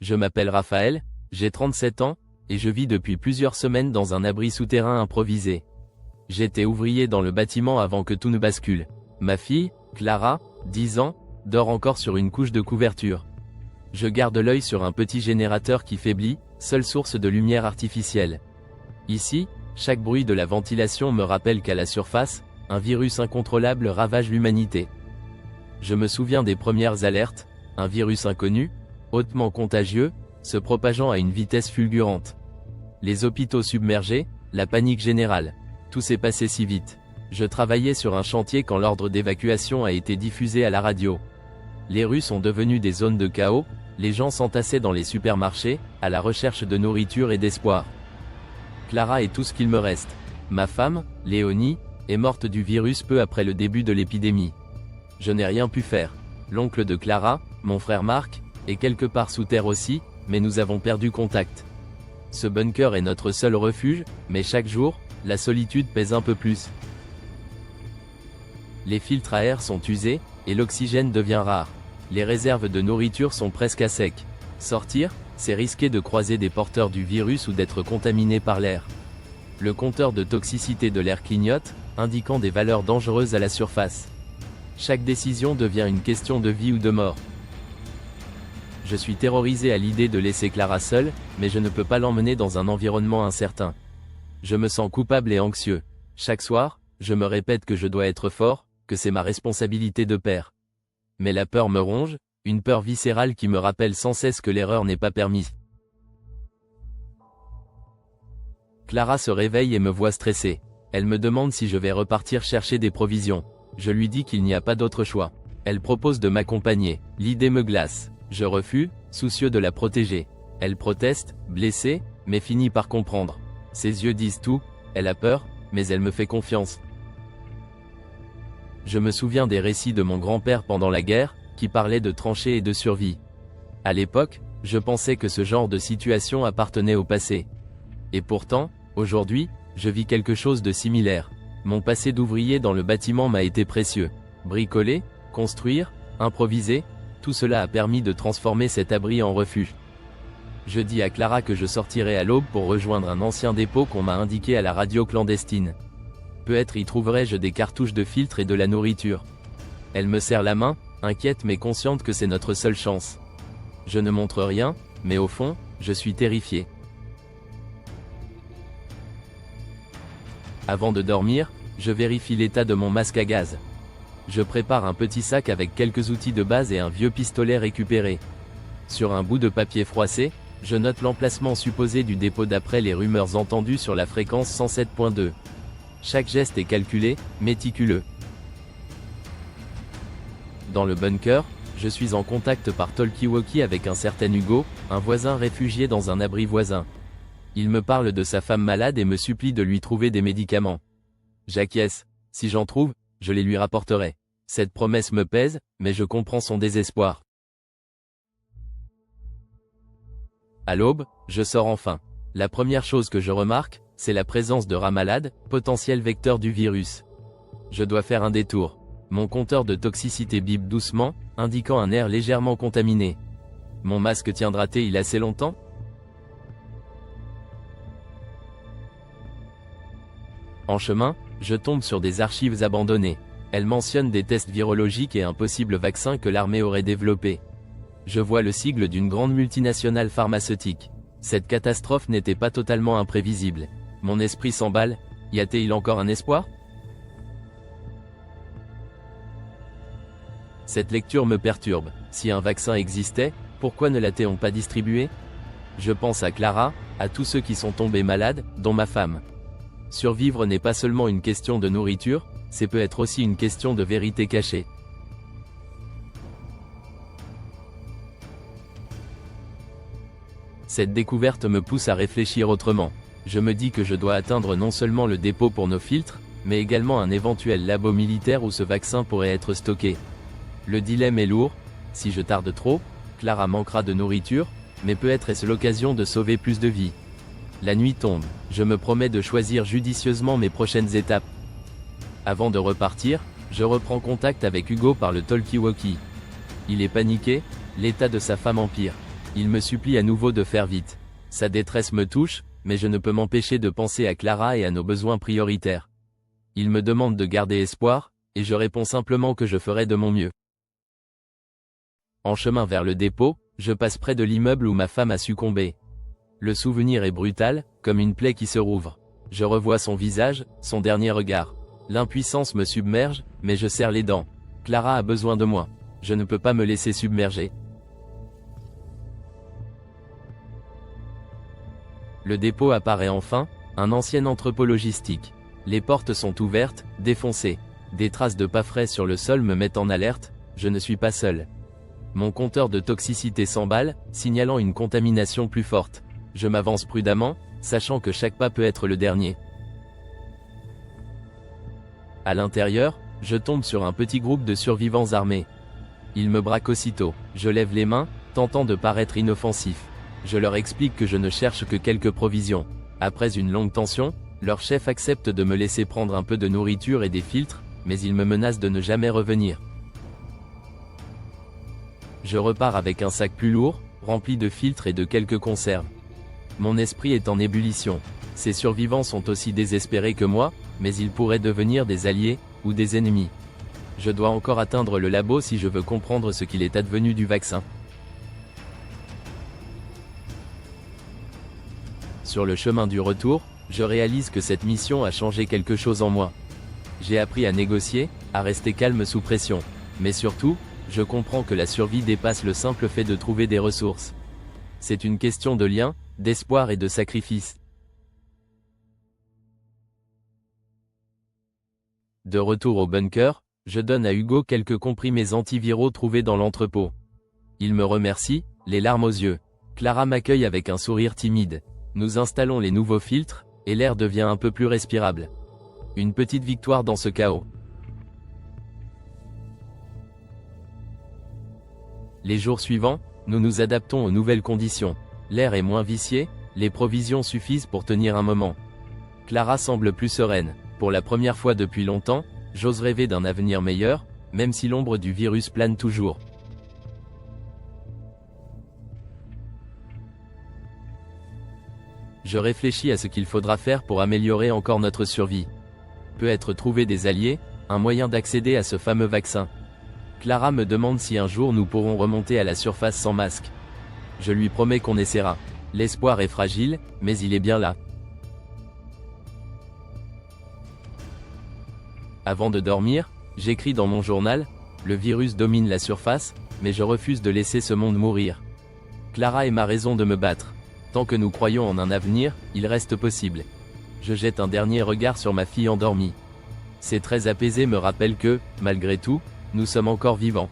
Je m'appelle Raphaël, j'ai 37 ans, et je vis depuis plusieurs semaines dans un abri souterrain improvisé. J'étais ouvrier dans le bâtiment avant que tout ne bascule. Ma fille, Clara, 10 ans, dort encore sur une couche de couverture. Je garde l'œil sur un petit générateur qui faiblit, seule source de lumière artificielle. Ici, chaque bruit de la ventilation me rappelle qu'à la surface, un virus incontrôlable ravage l'humanité. Je me souviens des premières alertes, un virus inconnu, hautement contagieux, se propageant à une vitesse fulgurante. Les hôpitaux submergés, la panique générale. Tout s'est passé si vite. Je travaillais sur un chantier quand l'ordre d'évacuation a été diffusé à la radio. Les rues sont devenues des zones de chaos, les gens s'entassaient dans les supermarchés, à la recherche de nourriture et d'espoir. Clara est tout ce qu'il me reste. Ma femme, Léonie, est morte du virus peu après le début de l'épidémie. Je n'ai rien pu faire. L'oncle de Clara, mon frère Marc, est quelque part sous terre aussi, mais nous avons perdu contact. Ce bunker est notre seul refuge, mais chaque jour, la solitude pèse un peu plus. Les filtres à air sont usés, et l'oxygène devient rare. Les réserves de nourriture sont presque à sec. Sortir, c'est risquer de croiser des porteurs du virus ou d'être contaminé par l'air. Le compteur de toxicité de l'air clignote, indiquant des valeurs dangereuses à la surface. Chaque décision devient une question de vie ou de mort. Je suis terrorisé à l'idée de laisser Clara seule, mais je ne peux pas l'emmener dans un environnement incertain. Je me sens coupable et anxieux. Chaque soir, je me répète que je dois être fort, que c'est ma responsabilité de père. Mais la peur me ronge, une peur viscérale qui me rappelle sans cesse que l'erreur n'est pas permise. Clara se réveille et me voit stressé. Elle me demande si je vais repartir chercher des provisions. Je lui dis qu'il n'y a pas d'autre choix. Elle propose de m'accompagner. L'idée me glace. Je refuse, soucieux de la protéger. Elle proteste, blessée, mais finit par comprendre. Ses yeux disent tout, elle a peur, mais elle me fait confiance. Je me souviens des récits de mon grand-père pendant la guerre, qui parlait de tranchées et de survie. À l'époque, je pensais que ce genre de situation appartenait au passé. Et pourtant, aujourd'hui, je vis quelque chose de similaire. Mon passé d'ouvrier dans le bâtiment m'a été précieux. Bricoler, construire, improviser, tout cela a permis de transformer cet abri en refuge. Je dis à Clara que je sortirai à l'aube pour rejoindre un ancien dépôt qu'on m'a indiqué à la radio clandestine. Peut-être y trouverai-je des cartouches de filtre et de la nourriture. Elle me serre la main, inquiète mais consciente que c'est notre seule chance. Je ne montre rien, mais au fond, je suis terrifié. Avant de dormir, je vérifie l'état de mon masque à gaz. Je prépare un petit sac avec quelques outils de base et un vieux pistolet récupéré. Sur un bout de papier froissé, je note l'emplacement supposé du dépôt d'après les rumeurs entendues sur la fréquence 107.2. Chaque geste est calculé, méticuleux. Dans le bunker, je suis en contact par talkie-walkie avec un certain Hugo, un voisin réfugié dans un abri voisin. Il me parle de sa femme malade et me supplie de lui trouver des médicaments. J'acquiesce. Si j'en trouve, je les lui rapporterai. Cette promesse me pèse, mais je comprends son désespoir. À l'aube, je sors enfin. La première chose que je remarque, c'est la présence de rats malades, potentiel vecteur du virus. Je dois faire un détour. Mon compteur de toxicité bip doucement, indiquant un air légèrement contaminé. Mon masque tiendra-t-il assez longtemps ? En chemin, je tombe sur des archives abandonnées. Elles mentionnent des tests virologiques et un possible vaccin que l'armée aurait développé. Je vois le sigle d'une grande multinationale pharmaceutique. Cette catastrophe n'était pas totalement imprévisible. Mon esprit s'emballe, y a-t-il encore un espoir ? Cette lecture me perturbe. Si un vaccin existait, pourquoi ne l'a-t-on pas distribué ? Je pense à Clara, à tous ceux qui sont tombés malades, dont ma femme. Survivre n'est pas seulement une question de nourriture, c'est peut-être aussi une question de vérité cachée. Cette découverte me pousse à réfléchir autrement. Je me dis que je dois atteindre non seulement le dépôt pour nos filtres, mais également un éventuel labo militaire où ce vaccin pourrait être stocké. Le dilemme est lourd, si je tarde trop, Clara manquera de nourriture, mais peut-être est-ce l'occasion de sauver plus de vies. La nuit tombe, je me promets de choisir judicieusement mes prochaines étapes. Avant de repartir, je reprends contact avec Hugo par le talkie-walkie. Il est paniqué, l'état de sa femme empire. Il me supplie à nouveau de faire vite. Sa détresse me touche, mais je ne peux m'empêcher de penser à Clara et à nos besoins prioritaires. Il me demande de garder espoir, et je réponds simplement que je ferai de mon mieux. En chemin vers le dépôt, je passe près de l'immeuble où ma femme a succombé. Le souvenir est brutal, comme une plaie qui se rouvre. Je revois son visage, son dernier regard. L'impuissance me submerge, mais je serre les dents. Clara a besoin de moi. Je ne peux pas me laisser submerger. Le dépôt apparaît enfin, un ancien entrepôt logistique. Les portes sont ouvertes, défoncées. Des traces de pas frais sur le sol me mettent en alerte, je ne suis pas seul. Mon compteur de toxicité s'emballe, signalant une contamination plus forte. Je m'avance prudemment, sachant que chaque pas peut être le dernier. À l'intérieur, je tombe sur un petit groupe de survivants armés. Ils me braquent aussitôt. Je lève les mains, tentant de paraître inoffensif. Je leur explique que je ne cherche que quelques provisions. Après une longue tension, leur chef accepte de me laisser prendre un peu de nourriture et des filtres, mais il me menace de ne jamais revenir. Je repars avec un sac plus lourd, rempli de filtres et de quelques conserves. Mon esprit est en ébullition. Ces survivants sont aussi désespérés que moi, mais ils pourraient devenir des alliés, ou des ennemis. Je dois encore atteindre le labo si je veux comprendre ce qu'il est advenu du vaccin. Sur le chemin du retour, je réalise que cette mission a changé quelque chose en moi. J'ai appris à négocier, à rester calme sous pression. Mais surtout, je comprends que la survie dépasse le simple fait de trouver des ressources. C'est une question de lien, d'espoir et de sacrifice. De retour au bunker, je donne à Hugo quelques comprimés antiviraux trouvés dans l'entrepôt. Il me remercie, les larmes aux yeux. Clara m'accueille avec un sourire timide. Nous installons les nouveaux filtres, et l'air devient un peu plus respirable. Une petite victoire dans ce chaos. Les jours suivants, nous nous adaptons aux nouvelles conditions. L'air est moins vicié, les provisions suffisent pour tenir un moment. Clara semble plus sereine. Pour la première fois depuis longtemps, j'ose rêver d'un avenir meilleur, même si l'ombre du virus plane toujours. Je réfléchis à ce qu'il faudra faire pour améliorer encore notre survie. Peut-être trouver des alliés, un moyen d'accéder à ce fameux vaccin. Clara me demande si un jour nous pourrons remonter à la surface sans masque. Je lui promets qu'on essaiera. L'espoir est fragile, mais il est bien là. Avant de dormir, j'écris dans mon journal, le virus domine la surface, mais je refuse de laisser ce monde mourir. Clara est ma raison de me battre. Tant que nous croyons en un avenir, il reste possible. Je jette un dernier regard sur ma fille endormie. Ces traits apaisés me rappellent que, malgré tout, nous sommes encore vivants.